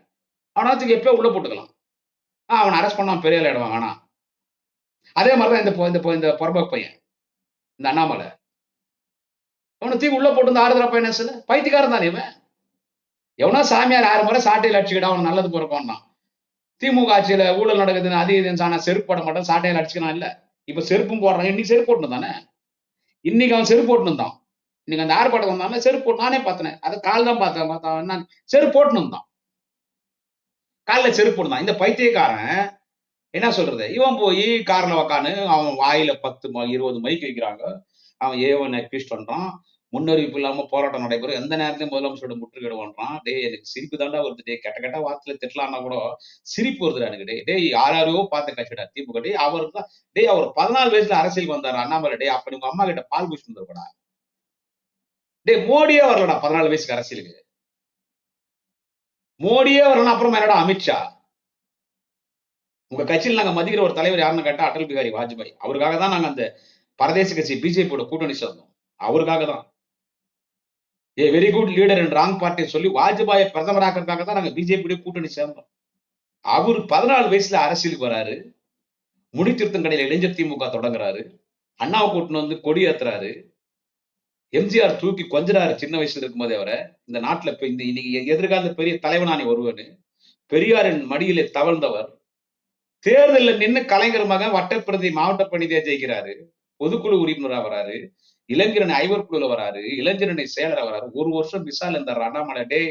அவனாச்சும் எப்பயோ உள்ள போட்டுக்கலாம். அவன் அரெஸ்ட் பண்ணா பெரிய ஆயிடுவான். ஆனா அதே மாதிரிதான் இந்த பொறம்போக்கு பையன், இந்த அண்ணாமலை, அவனை தூக்கி உள்ள போட்டு ஆறுதலா பைனான்ஸ்ல பைத்தியக்காரன் தானே இவன். எவனா சாமியார் 6 முறை சாட்டையில் அடிச்சுக்கிட்டா அவன் நல்லது பிறக்கும் தான். திமுக ஆட்சியில ஊழல் நடக்குதுன்னு அது இதுன்னு சாணா செருப்பு போட மாட்டான், சாட்டையில் அடிச்சுக்கலாம் இல்ல. இப்ப செருப்பும் போடுறான். இன்னைக்கு செருப்பு போட்டு தானே, இன்னைக்கு அவன் செருப்பு போட்டு இருந்தான். இன்னைக்கு அந்த ஆர்ப்பாட்டம் வந்தானே செருப்பு போட்டு நானே பார்த்தேன். அதை கால் தான் பார்த்தேன். செருப்பு போட்டுன்னு இருந்தான், காலில் செருப்பு போட்டுதான். இந்த பைத்தியக்காரன் என்ன சொல்றது, இவன் போய் கார்ல உக்கான்னு அவன் வாயில 10 20 மைக் வைக்கிறாங்க. அவன் ஏவன் அக்யூஸ் பண்றான். முன்னறிவிப்பு இல்லாம போராட்டம் நடைபெறும், எந்த நேரத்தையும் முதலமைச்சரோட முற்றுகையிடுவான்றான். டேய் எனக்கு சிரிப்பு தாண்டா வருது. டே கெட்ட வார்த்தையில திட்டலாம்னா கூட சிரிப்பு வருதுடா எனக்கு. டேய் யாரையோ பார்த்து கட்சிடா திமுக. டே அவர் தான் டேய் அவர் 14 வயசுல அரசியலுக்கு வந்தாரு அண்ணாமலை. டே அப்ப உங்க அம்மா கிட்ட பால் குடிச்சு வந்துருக்கடா. டே மோடியே வரலடா 14 வயசுக்கு அரசியலுக்கு. மோடியே வரலன்னா அப்புறமா என்னடா அமித்ஷா? உங்க கட்சியில் நாங்க மதிக்கிற ஒரு தலைவர் யாருன்னு கேட்டா அடல் பிகாரி வாஜ்பாய். அவருக்காக தான் நாங்க அந்த பரதேச கட்சி பிஜேபியோட கூட்டணி சேர்ந்தோம். அவருக்காக தான். A very good leader and wrong party சொல்லி வாஜ்பாயை பிரதமராக்கிறதுக்காக தான் நாங்க பிஜேபியோட கூட்டணி சேர்ந்தோம். அவரு 14 வயசுல அரசியலுக்கு வராரு. முடி திருத்தம் கடையில இளைஞர் திமுக தொடங்குறாரு. அண்ணாவை கூட்டின்னு வந்து கொடி ஏத்துறாரு. எம்ஜிஆர் தூக்கி கொஞ்சறாரு சின்ன வயசுல இருக்கும்போதே. அவரை இந்த நாட்டுல இன்னைக்கு எதிர்கால பெரிய தலைவனானி ஒருவனு, பெரியாரின் மடியிலே தவழ்ந்தவர். தேர்தலில் நின்று கலைஞர் மகன் வட்டப்பிரதி மாவட்ட பணிதியா ஜெயிக்கிறாரு. பொதுக்குழு உறுப்பினரா வராரு. இளைஞரணி ஐவர் குழுல வராரு. இளைஞரணி செயலரா வராரு. 1 வருஷம் மிஸ்ஸால் இருந்தார் அண்ணாமலை. டே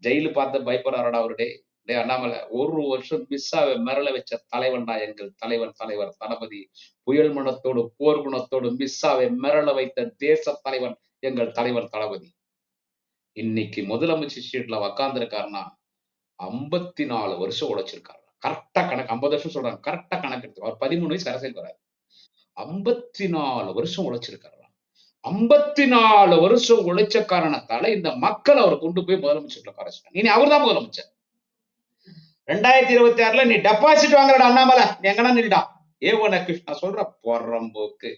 ஜெயிலு பார்த்து பயப்படுறாரடா அவரு. டே அண்ணாமலை 1 வருஷம் மிஸ்ஸாவை மிரள வச்ச தலைவன் தான் எங்கள் தலைவர் தளபதி. புயல் குணத்தோடு போர் குணத்தோடு மிஸ்ஸாவை மிரள வைத்த தேச தலைவன் எங்கள் தலைவர் தளபதி. இன்னைக்கு முதலமைச்சர் சீட்ல உக்காந்துருக்காருன்னா 54 வருஷம் உழைச்சிருக்காரு. கரெக்டா கணக்கு 50 வருஷம் சொல்றாங்க. கரெக்டா கணக்கு எடுத்து அவர் 13 வயசு அரசியல் வராரு. 54 வருஷம் உழைச்சிருக்காரு. 54 வருஷம் உழைச்ச காரணத்தால இந்த மக்கள் அவர் கொண்டு போய் முதலமைச்சர் உட்கார. இனி அவர் தான் முதலமைச்சர். 2026 நீ டெபாசிட் வாங்குறடா அண்ணாமலை, நீ எங்கன்னா நில்டா. ஏவன் கிருஷ்ணா சொல்ற பொறம்போக்கு.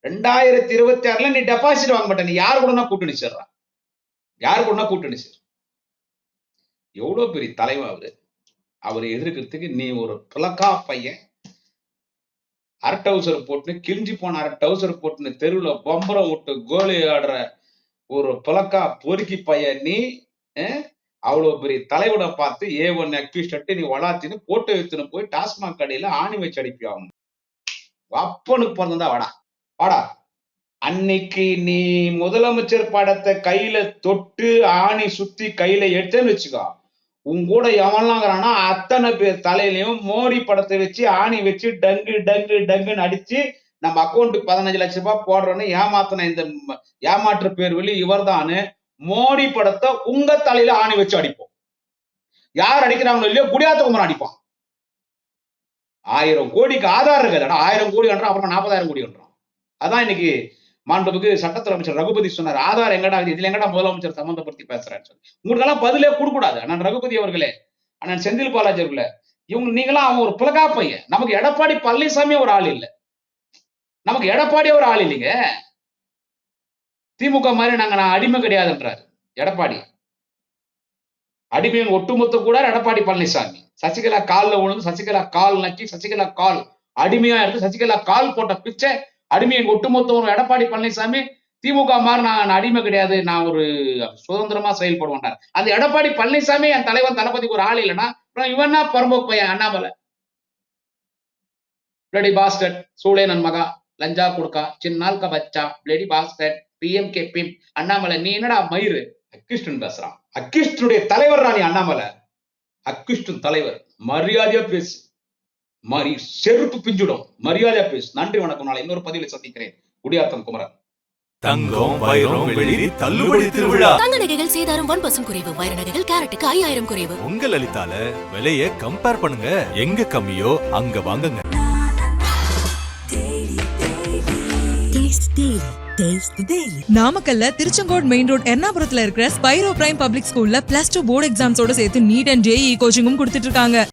2026 நீ டெபாசிட் வாங்க மாட்ட. நீ யாரு கூட கூட்டணி சேர்றா? யாரு கூட கூட்டணி சேர்? எவ்வளவு பெரிய தலைவன் அவரு. அவரை எதிர்க்கிறதுக்கு நீ ஒரு பிளக்கா பையன், அரட்டவுசர் போட்டு கிழிஞ்சி போன அரட்டவுசர் போட்டுன்னு தெருவுல பம்பரம் விட்டு கோலி ஆடுற ஒரு பிளக்கா பொறுக்கி பையன் நீ. அவ்வளவு பெரிய தலைவனை பார்த்து A1 அக்யூஸ்ட் நீ வளாத்தின்னு போட்டு வைத்துன்னு போய் டாஸ்மாக் கடையில ஆணி வச்சு அடிப்பியாகும். அப்பனுக்கு பிறந்தா வாடா வாடா. அன்னைக்கு நீ முதலமைச்சர் படத்தை கையில தொட்டு ஆணி சுத்தி கையில எடுத்தேன்னு வச்சுக்கோ, உன் கூட எவன்லாங்கிறானா அத்தனை பேர் தலையிலையும் மோடி படத்தை வச்சு ஆணி வச்சு டங்கு டங்கு டங்குன்னு அடிச்சு நம்ம அக்கௌண்ட்டுக்கு 15 லட்சம் ரூபாய் போடுறோன்னு ஏமாத்தின இந்த ஏமாற்று பேர் வெளி இவர் தானு மோடி படத்தை உங்க தலையில ஆணி வச்சு அடிப்போம். யார் அடிக்கிறாங்களோ இல்லையோ குடியாத்த குமரன் அடிப்பான். 1000 கோடிக்கு ஆதார் இருக்காது. 1000 கோடி என்றான், அப்புறம் 40,000 கோடி என்றான். அதான் இன்னைக்கு மாண்புமிகு சட்டத்துறை அமைச்சர் ரகுபதி சொன்னார், ஆதார் எங்கடா இதுல எங்கடா முதலமைச்சர் சம்பந்தப்படுத்தி பேசுறான்னு சொல்லி. உங்களுக்கெல்லாம் பதிலே கொடுக்கூடாது. அண்ணன் ரகுபதி அவர்களே, அண்ணன் செந்தில் பாலாஜி அவர்களே, இவங்க நீங்களாம் அவன் ஒரு பிளகா பையன். நமக்கு எடப்பாடி பழனிசாமி ஒரு ஆள் இல்லை. நமக்கு எடப்பாடி ஒரு ஆள் இல்லைங்க. திமுக மாதிரி நான் அடிமை கிடையாதுன்றாரு எடப்பாடி. அடிமையின் ஒட்டுமொத்த கூட எடப்பாடி பழனிசாமி. சசிகலா காலில் விழுந்து சசிகலா கால் நக்கி சசிகலா கால் அடிமையா இருந்து சசிகலா கால் போட்ட பிச்சை அடிமையின் ஒட்டுமொத்த எடப்பாடி பழனிசாமி. திமுக மாதிரி நான் அடிமை கிடையாது, நான் ஒரு சுதந்திரமா செயல்படுவேன். அந்த எடப்பாடி பழனிசாமி என் தலைவன் தளபதிக்கு ஒரு ஆள் இல்லைன்னா இவன்னா பரம்போக்கு பையன் அண்ணாமலை. பிளடி பாஸ்டர், சூளே நன்மகா, லஞ்சா குடுக்கா, சின்னால்க பச்சா, bloody pastor, PMK Pym. Annamalai நீ என்னடா மயிறு அக்யூஸ்டன் பேசுறான். அக்யூஸ்டுடைய தலைவர் ராணி அண்ணாமலை. அக்யூஸ்டன் தலைவர். மரியாதையா பேசு. செருப்பு பிஞ்சுடும். மரியாதையா பேசு. நன்றி வணக்கம். நாளை இன்னொரு பதிவில் சந்திக்கிறேன். குடியாத்தம் குமரன். தங்கம் வைரம் வெள்ளி தள்ளுபடி திருவிழா. தங்க நகைகள் சேதாரம் 1% குறைவு. வைர நகைகள் கேரட்டுக்கு 5000 குறைவு. உங்க லலிதால விலைய கம்பேர் பண்ணுங்க. எங்க கம்மியோ அங்க வாங்குங்க. நாமக்கல்ல திருச்செங்கோடு மெயின் ரோட் எர்ணாபுரத்துல இருக்கிற ஸ்பைரோ பிரைம் பப்ளிக் ஸ்கூல்ல +2 போர்டு எக்ஸாம்ஸோட சேர்த்து நீட் அண்ட் JEE கோச்சிங்கும் கொடுத்துட்டு இருக்காங்க.